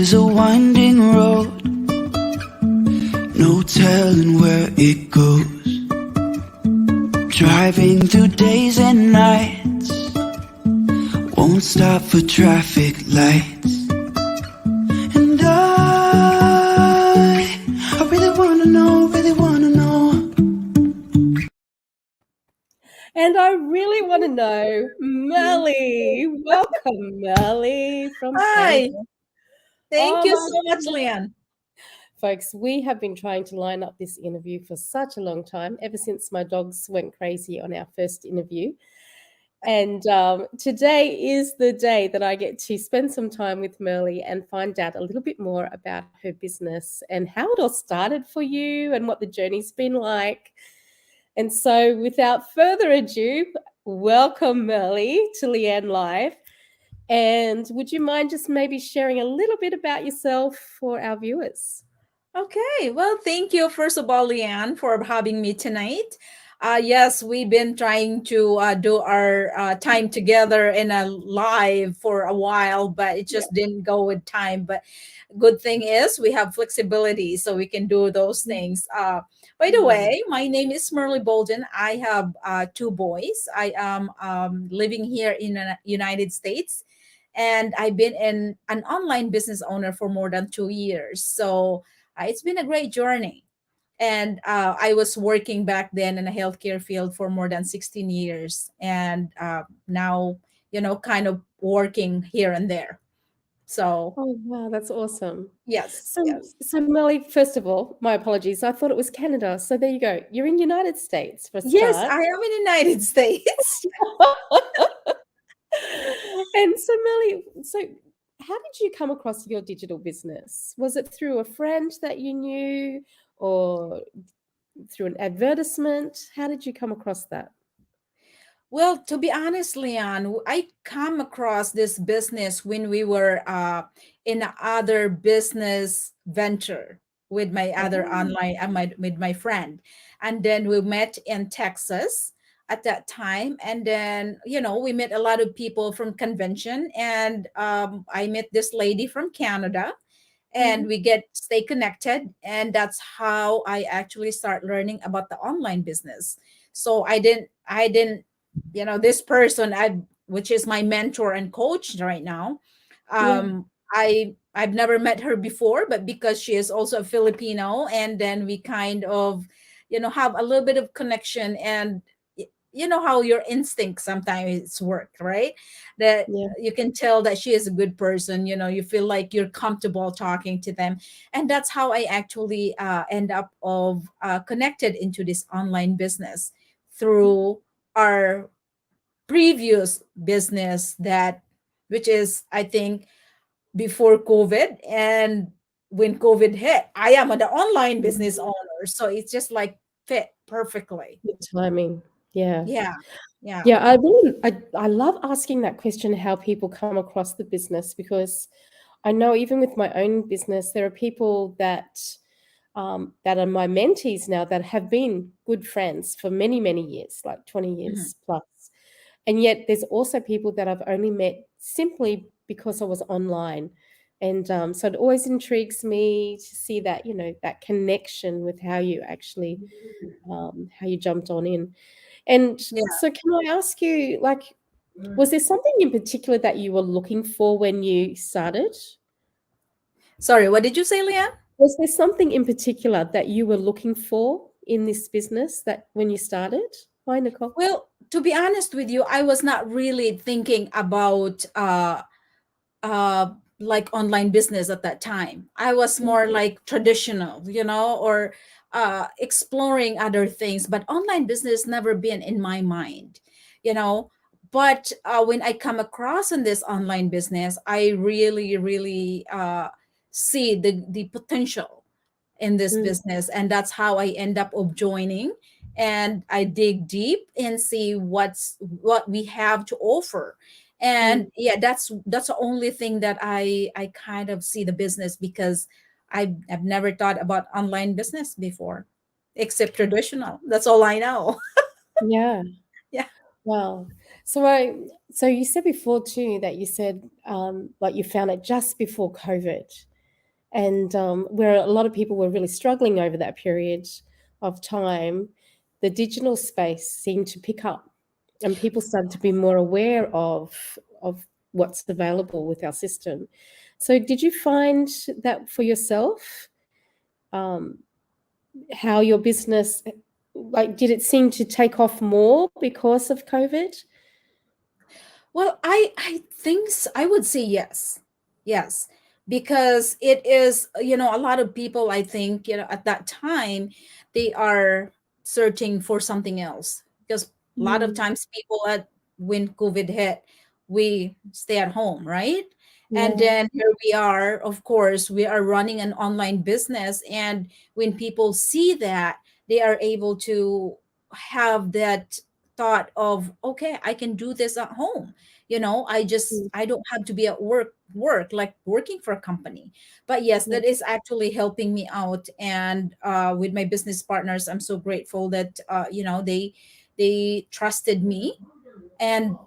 is a winding road, no telling where it goes. Driving through days and nights, won't stop for traffic lights. And I really wanna know, really wanna know. And I really want to know, Melly. Welcome, Melly from Hi. Canada. Thank Oh you my so much, Leanne. Folks, we have been trying to line up this interview for such a long time, ever since my dogs went crazy on our first interview. And today is the day that I get to spend some time with Merle and find out a little bit more about her business and how it all started for you and what the journey's been like. And so, without further ado, welcome Merle to Leanne Live. And would you mind just maybe sharing a little bit about yourself for our viewers? Okay, well, thank you, first of all, Leanne, for having me tonight. Yes, we've been trying to do our time together in a live for a while, but it just didn't go with time. But good thing is we have flexibility, so we can do those things. By the way, my name is Bolden. I have two boys. I am living here in the United States, and I've been an online business owner for more than 2 years. So it's been a great journey. And I was working back then in a healthcare field for more than 16 years. And now, kind of working here and there. So, Oh, wow, that's awesome. yes, So, yes. so Melly, first of all, my apologies. I thought it was Canada. So there you go. You're in United States for a Yes, start. I am in the United States. And so, Melly, so how did you come across your digital business? Was it through a friend that you knew or through an advertisement? How did you come across that? Well, to be honest, Leon, I come across this business when we were in other business venture with my other Oh, online with my friend, and then we met in Texas at that time, and then we met a lot of people from convention, and I met this lady from Canada, and mhm. we stay connected, and that's how I actually start learning about the online business. So I didn't this person, which is my mentor and coach right now. Yeah. I've never met her before, but because she is also a Filipino, and then we kind of have a little bit of connection, and you know how your instinct sometimes work, right? That Yeah. you can tell that she is a good person, you feel like you're comfortable talking to them. And that's how I actually end up of connected into this online business through our previous business, that which is, I think, before COVID. And when COVID hit, I am an online business owner, so it's just like fit perfectly. Good timing. Yeah. Yeah, yeah. Yeah, I love asking that question, how people come across the business, because I know even with my own business, there are people that are my mentees now that have been good friends for many, many years, like 20 Mhm. years plus. And yet there's also people that I've only met simply because I was online. And so it always intrigues me to see that, that connection with how you actually, how you jumped on in. And Yeah. so can I ask you, like, was there something in particular that you were looking for when you started? Sorry, what did you say, Leanne? Was there something in particular that you were looking for in this business that when you started? Hi, Nicole. Well, to be honest with you, I was not really thinking about uh like online business at that time. I was Mm, more like traditional, or exploring other things, but online business never been in my mind, you know. But when I come across in this online business, I really, really see the potential in this mm, business, and that's how I end up of joining. And I dig deep and see what we have to offer. mm. And yeah, that's the only thing that I kind of see the business, because I've never thought about online business before, except traditional. That's all I know. Yeah. Yeah. Wow. So so you said before too that you said like you found it just before COVID. And where a lot of people were really struggling over that period of time, the digital space seemed to pick up, and people started to be more aware of what's available with our system. So, did you find that for yourself? Um, how your business, like, did it seem to take off more because of COVID? Well, I think I would say yes. Yes. Because it is, a lot of people, I think, at that time, they are searching for something else. Because a lot of Mm, times people when COVID hit, we stay at home, right? And yeah. then here we are, of course, we are running an online business. And when people see that, they are able to have that thought of, okay, I can do this at home. Mm, I don't have to be at work like working for a company. But yes, yeah. that is actually helping me out. And with my business partners, I'm so grateful that they trusted me. And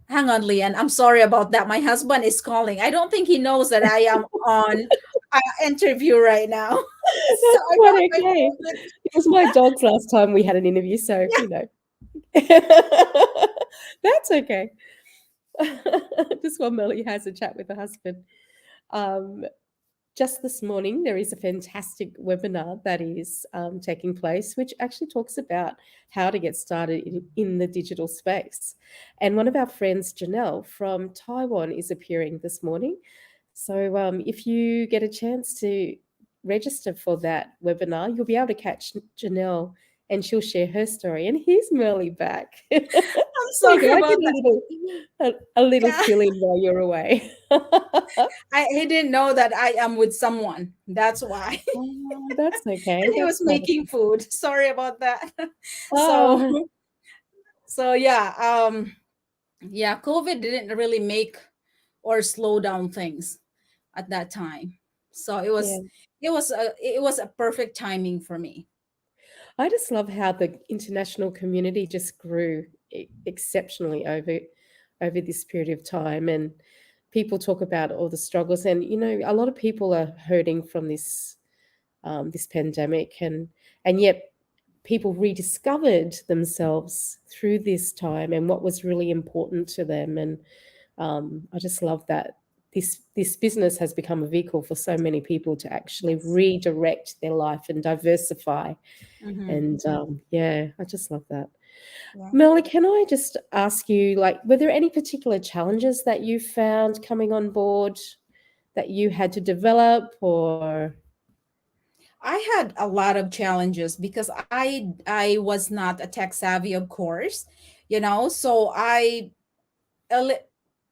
hang on, Leanne, I'm sorry about that. My husband is calling. I don't think he knows that I am on interview right now. So That's I quite got my okay. phone. It was my dog's last time we had an interview, so that's okay. Just while Melly has a chat with her husband. Um, just this morning, there is a fantastic webinar that is taking place, which actually talks about how to get started in the digital space. And one of our friends, Janelle from Taiwan, is appearing this morning. So if you get a chance to register for that webinar, you'll be able to catch Janelle and she'll share her story. And here's Merle back. I'm There you sorry go. I about get that. a little Yeah. fill in while you're away. He didn't know that I am with someone. That's why. Oh, that's okay. And he was That's not. making food. Sorry about that. So Oh, so yeah, yeah, COVID didn't really make or slow down things at that time. So yeah. it was a perfect timing for me. I just love how the international community just grew exceptionally over this period of time, and people talk about all the struggles, and a lot of people are hurting from this pandemic, and yet people rediscovered themselves through this time and what was really important to them, and I just love that this business has become a vehicle for so many people to actually Yes. redirect their life and diversify. Mm-hmm. And yeah, I just love that. Yeah. Melly, can I just ask you, like, were there any particular challenges that you found coming on board that you had to develop, or? I had a lot of challenges because I was not a tech savvy, of course, so ele-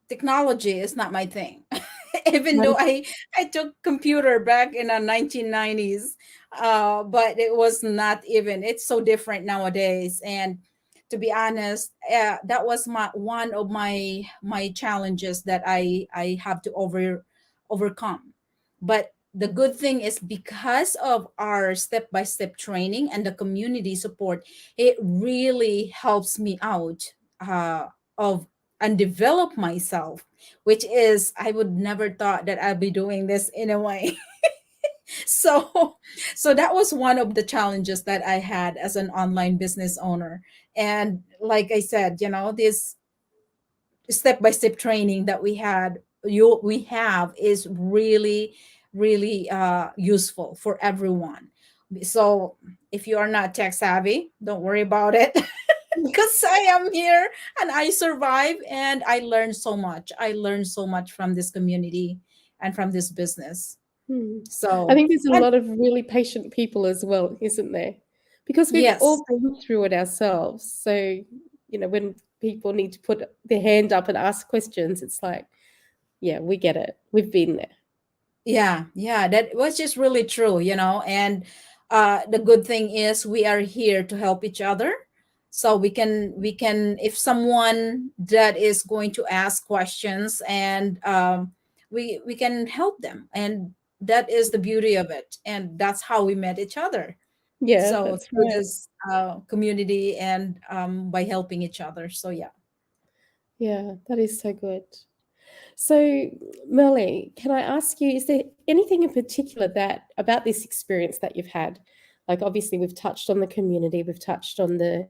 technology is not my thing. Even How though did, I took computer back in the 1990s, but it was not even. It's so different nowadays. And to be honest, that was one of my challenges that I have to overcome. But the good thing is, because of our step by step training and the community support, it really helps me out of and develop myself, which is, I would never thought that I'd be doing this in a way. So so that was one of the challenges that I had as an online business owner. And like I said, this step by step training that we have is really really useful for everyone. So if you are not tech savvy, don't worry about it. Because I am here and I survive, and I learned so much from this community and from this business. hmm. I So, think there's a and lot of really patient people as well, isn't there? Because we've yes. all been through it ourselves. So, when people need to put their hand up and ask questions, it's like, yeah, we get it. We've been there. Yeah, yeah, that was just really true, and the good thing is we are here to help each other. So we can, if someone that is going to ask questions, and we can help them. And that is the beauty of it. And that's how we met each other. Yeah, So that's through right. this community, and by helping each other. So yeah. Yeah, that is so good. So, Melly, can I ask you, is there anything in particular that about this experience that you've had? Like, obviously, we've touched on the community, we've touched on the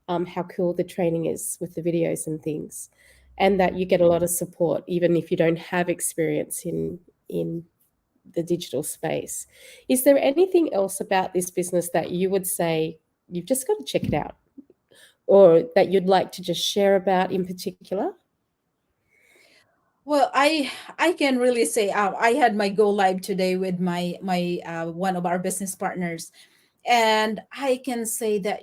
how cool the training is with the videos and things, and that you get a lot of support, even if you don't have experience in the digital space. Is there anything else about this business that you would say you've just got to check it out, or that you'd like to just share about in particular? Well, I can really say I had my go live today with my one of our business partners, and I can say that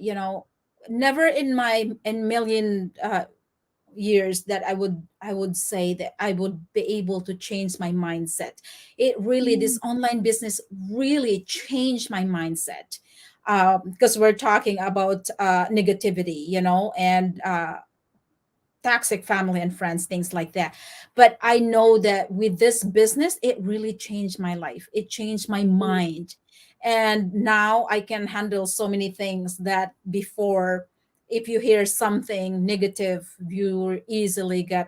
never in my in million years that I would say that I would be able to change my mindset. It really, this online business really changed my mindset, because we're talking about negativity, and toxic family and friends, things like that. But I know that with this business, it really changed my life. It changed my mind. And now I can handle so many things that before, if you hear something negative, you easily get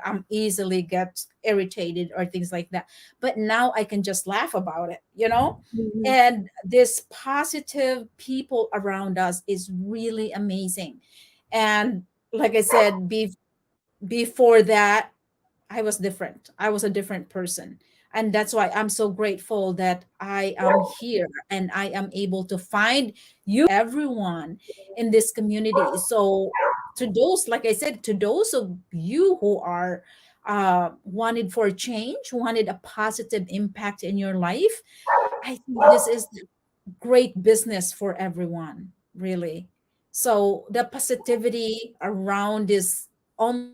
irritated or things like that. But now I can just laugh about it. Mhm. And this positive people around us is really amazing. And like I said, before that, I was different. I was a different person. And that's why I'm so grateful that I am here and I am able to find you, everyone in this community. So, to those, like I said, to those of you who are wanted for change, wanted a positive impact in your life, I think this is great business for everyone, really. So, the positivity around this online business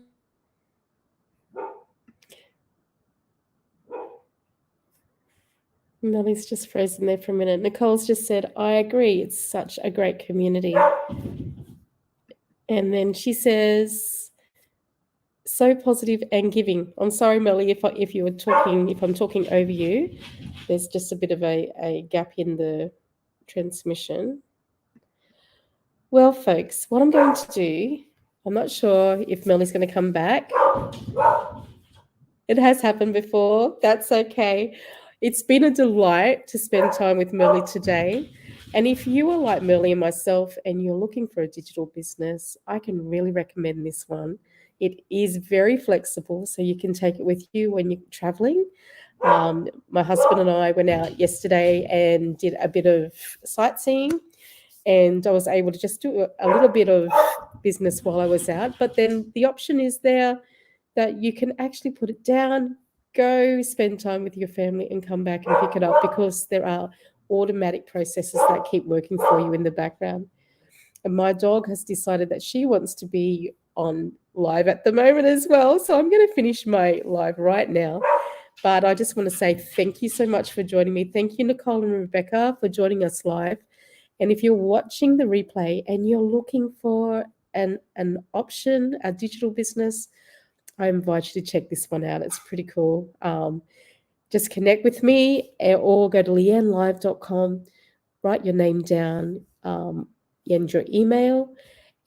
is Melly's just frozen there for a minute. Nicole's just said, I agree, it's such a great community. And then she says, so positive and giving. I'm sorry, Melly, if I'm talking over you. There's just a bit of a gap in the transmission. Well, folks, what I'm going to do, I'm not sure if Melly's going to come back. It has happened before. That's okay. It's been a delight to spend time with Melly today. And if you are like Melly and myself and you're looking for a digital business, I can really recommend this one. It is very flexible, so you can take it with you when you're traveling. My husband and I went out yesterday and did a bit of sightseeing, and I was able to just do a little bit of business while I was out. But then the option is there that you can actually put it down, go spend time with your family and come back and pick it up, because there are automatic processes that keep working for you in the background. And my dog has decided that she wants to be on live at the moment as well. So I'm going to finish my live right now. But I just want to say thank you so much for joining me. Thank you, Nicole and Rebecca, for joining us live. And if you're watching the replay and you're looking for an option, a digital business, I invite you to check this one out. It's pretty cool. Just connect with me or go to leannelive.com, write your name down and your email,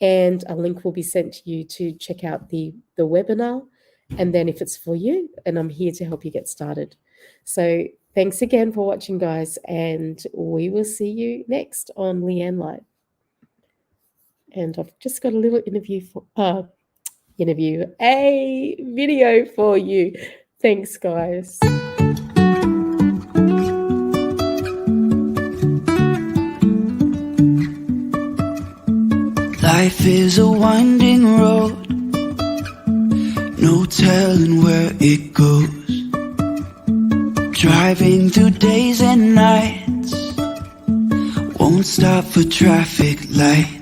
and a link will be sent to you to check out the webinar. And then if it's for you, and I'm here to help you get started. So thanks again for watching, guys, and we will see you next on Leanne Live. And I've just got a little a video for you. Thanks, guys. Life is a winding road, no telling where it goes. Driving through days and nights, won't stop for traffic lights.